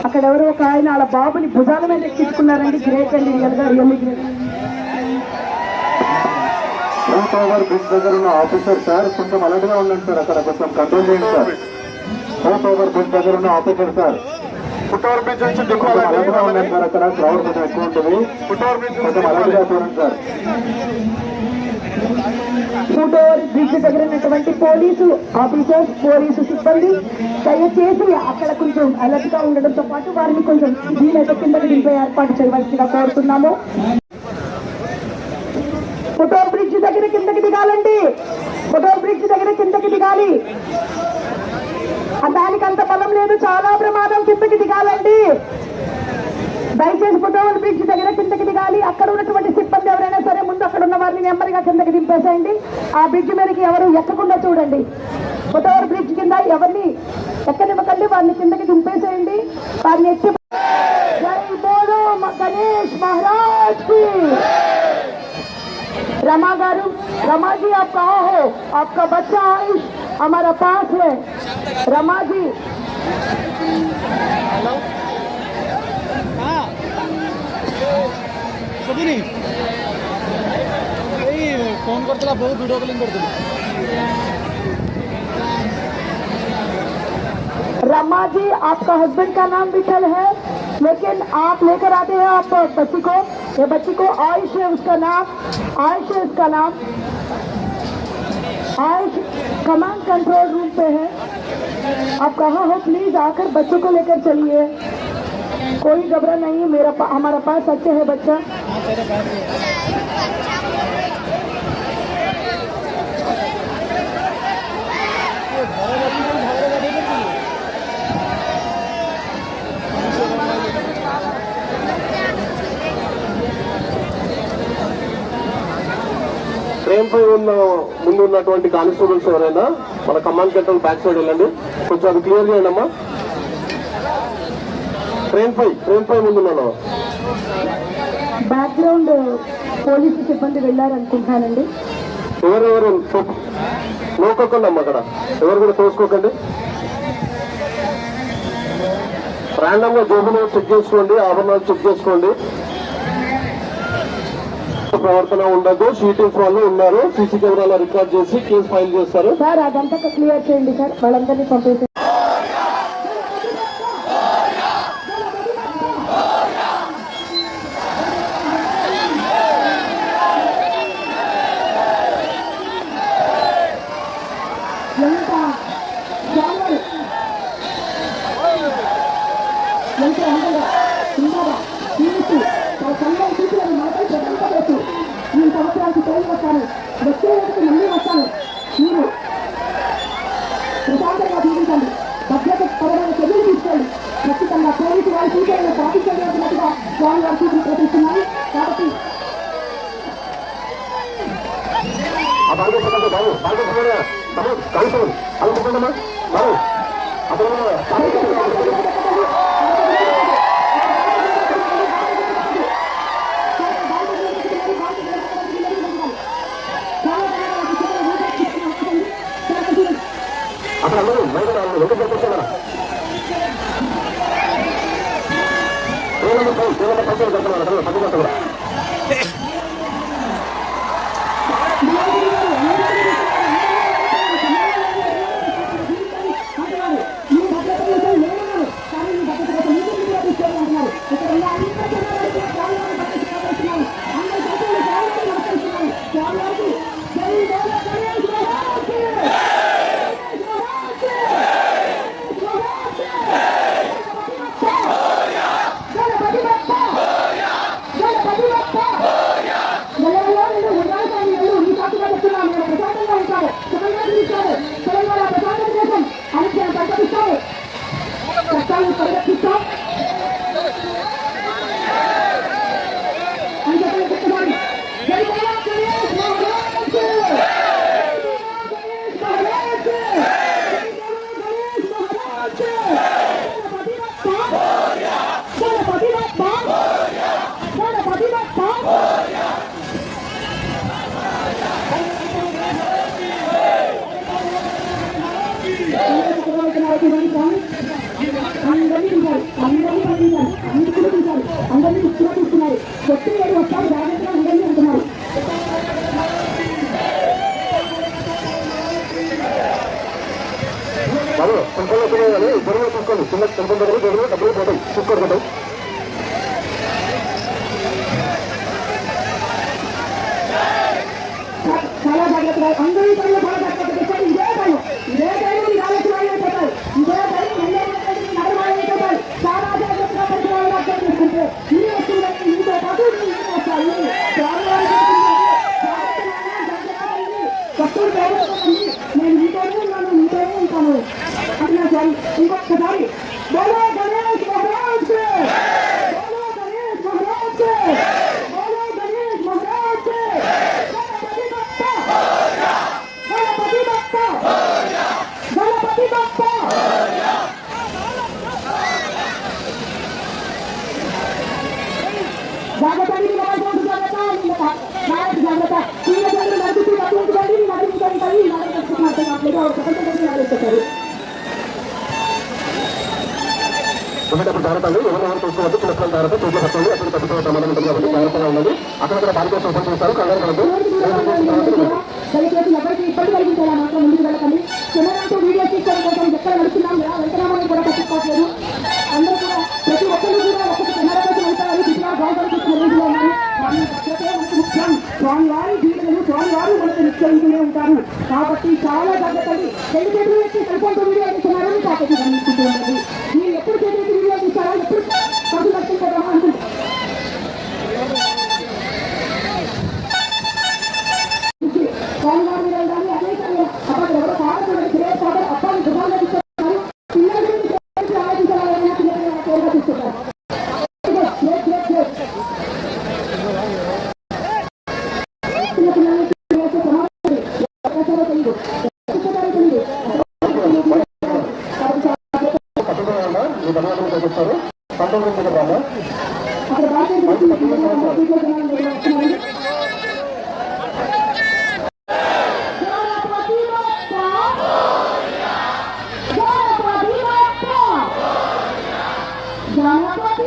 అక్కడ ఎవరో ఒక ఆయన వాళ్ళ బాబుని భుజాల మీద ఎక్కించుకున్నారండి. గ్రేట్ అండి, రియల్ గా రియల్లీ గ్రేట్. దగ్గర ఉన్న ఆఫీసర్ సార్ కొంచెం అలర్ట్ గా ఉండండి సార్, అక్కడ కొంచెం కంట్రోల్ చేయండి సార్. ఓవర్ బ్రిడ్జ్ దగ్గర ఉన్న ఆఫీసర్ సార్ ఫుట్ఓవర్ బ్రిడ్జ్ నుంచి అలర్ట్ గా ఉండండి సార్, అక్కడ క్రౌడ్ కొంచెం ఎక్కువ ఉంటుంది. ఫుట్ఓవర్ బ్రిడ్జ్ కొంచెం అలర్ట్ గా చూడండి సార్. ఫుట్ఓవర్ బ్రిడ్జ్ దగ్గర ఉన్నటువంటి పోలీసు ఆఫీసర్స్, పోలీసు సిబ్బంది దయచేసి అక్కడ కొంచెం అలర్ట్ గా ఉండడంతో పాటు వారిని కొంచెం వీలైతే కిందకి దింపే ఏర్పాటు చేయవలసిగా కోరుతున్నాము. ఫుట్ఓవర్ బ్రిడ్జ్ దగ్గర కిందకి దిగాలండి. ఫుట్ఓవర్ బ్రిడ్జ్ దగ్గర కిందకి దిగాలి. దానికి అంత బలం లేదు, చాలా ప్రమాదం. కిందకి దిగాలండి దయచేసి. ఫుట్ఓవర్ బ్రిడ్జ్ దగ్గర కిందకి దిగాలి. అక్కడ ఉన్నటువంటి సిబ్బంది ఎవరైనా సరే ముందు అక్కడ ఉన్న వారిని నెమ్మదిగా కిందకి దింపేసేయండి. ఆ బ్రిడ్జ్ మీదకి ఎవరు ఎక్కకుండా చూడండి. ఫుట్ఓవర్ బ్రిడ్జ్ కింద ఎవరిని ఎక్కనివ్వకండి, వారిని కిందకి దింపేసేయండి. వారిని ఎత్తి జై బోలో గణేష్ మహారాజ్ की। रमा गारू, रमा जी आप कहाँ हो? आपका बच्चा आयुष हमारा पास है। रमा जी फोन करता बहुत वीडियो कॉलिंग करते। रमा जी आपका हस्बैंड का नाम विठल है, लेकिन आप लेकर आते हैं आप बच्ची को, ये बच्ची को आयुष है उसका नाम, आयुष है उसका नाम। आयुष कमांड कंट्रोल रूम पे है। आप कहाँ हो? प्लीज आकर बच्चे को लेकर चलिए। कोई घबरा नहीं, हमारा पास अच्छे है बच्चा। ట్రైన్ పై ఉన్న ముందు ఉన్నటువంటి కానిస్టేబుల్స్ ఎవరైనా మన కమాండ్ కంట్రోల్ బ్యాక్ సైడ్ వెళ్ళండి, కొంచెం అది క్లియర్ చేయండి అమ్మా. ట్రైన్ పై ముందున్నాను. బ్యాక్గ్రౌండ్ పోలీసు సిబ్బంది వెళ్ళారనుకుంటానండి. ఎవరెవరు నోకోకండి అమ్మ, అక్కడ ఎవరు కూడా తోసుకోకండి. ర్యాండమ్ గా జోబులు చెక్ చేసుకోండి, ఆభరణాలు చెక్ చేసుకోండి. ప్రవర్తన ఉండదు. షీటింగ్స్ వాళ్ళు ఉన్నారు, సీసీ కెమెరాలో రికార్డ్ చేసి కేసు ఫైల్ చేస్తారు. సార్ అదంతా క్లియర్ చేయండి సార్, వాళ్ళందరినీ పంపేసి. ఈ సంవత్సరానికి తోలి వస్తాను, వచ్చే రోజుకి మళ్ళీ వస్తాను. మీరు ప్రశాంతంగా జీవించండి, భద్రత పరమైన చర్యలు తీసుకోండి. ఖచ్చితంగా పోలీసు వారి సూచనలు పాటించగలిగినట్టుగా స్వామి వారి సూచనలు ప్రకటిస్తున్నారు. కాబట్టి అక్కడ అందరూ బయట ఎందుకు పడుతున్నారా? పైసలు కడుతున్నారు పది కట్టరా? అందరినీ ఇస్తున్నా చూస్తున్నారు కొట్టి ఏడు వస్తారు జాగ్రత్తగా ఉండండి అంటున్నారు. బాబు సింపుల్ వచ్చినాయి కానీ గొడవ చూసుకోండి. చిన్న సింపుల్ దగ్గర గొడవ డబ్బులు పోతాయి చూసుకోరు. చాలా జాగ్రత్తగా అందరూ పనులు చాలా జాగ్రత్త పెట్టారు. ఇదే టైం మీరు ఆలోచన అయిపోతారు. ఇదే టైం నడవాలైపోతారు. చాలా జాగ్రత్తగా పరిసరాలను అర్థం చేసుకుంటే ఈ వస్తువులన్నీ మీతో పాటు వస్తాయి. వస్తువులు తయారవుతుంది. నేను మీతోనే ఉన్నాను, మీతోనే ఉంటాను అట్లా సరి. ఇంకొకసారి బోలో గణేష్ మహారాజ్ కే, బోలో గణేష్ మహారాజ్ కే, బోలో గణేష్ మహారాజ్ కే. గణపతి బప్పా, గణపతి బప్పా. జాగ్రత్త అండి, జాగ్రత్త జాగ్రత్త. సీనియర్లు నడుపుతూ నడుపుతుందండి, నడుపుతుంది నడుపుతారు. ఉండేటప్పుడు జాగ్రత్తలు ఎవరు చూసుకోవద్దు. చిన్నపిల్లల జాగ్రత్త చేసే పట్టండి. అక్కడ తగ్గిపోయే ప్రమాదం ఉంటుంది కాబట్టి జాగ్రత్తగా ఉన్నది. అక్కడ బాలిక ఓపెన్ చేస్తారు. కలర్ కలదు దయచేసి ఎవరికి ఇబ్బంది కలిగించాలా మాత్రం ముందుకు వెళ్ళకండి. కెమెరాతో వీడియో తీసుకోవడం కోసం ఎక్కడ నడుస్తున్నాం ఎలా వెళ్తున్నామని కూడా పట్టుకోవట్లేదు. అందరూ కూడా ప్రతి ఒక్కరు కూడా ఒకటి కెమెరా కోసం వెళ్తారు. పిల్లలు బాగుపడుతూ ఉన్నాయి. కానీ భద్రతే మనకు ముఖ్యం. స్వామివారి జీవితంలో స్వామివారు మనకు నిశ్చయించునే ఉంటారు. కాబట్టి చాలా జాగ్రత్త. రెండు చేతులు ఎత్తి సెల్ఫోన్తో వీడియో తీస్తున్నారని కాబట్టి గమనించుకుంటూ ఉండండి. మీరు ఎప్పుడు చేతులు వీడియో తీస్తారో ఎప్పుడు పట్టు పట్టుకుంటామో అనుకుంటారు. స్వామివారి మీద కానీ అనేక అక్కడ ఎవరో పాడకూడదు. క్రియేట్ కాదు అబ్బాయి దుబాగా తీసుకుంటారు. పిల్లల గురించి ఆలోచించాలన్నా పిల్లలు పేరుగా తీసుకుంటారు. గణపతి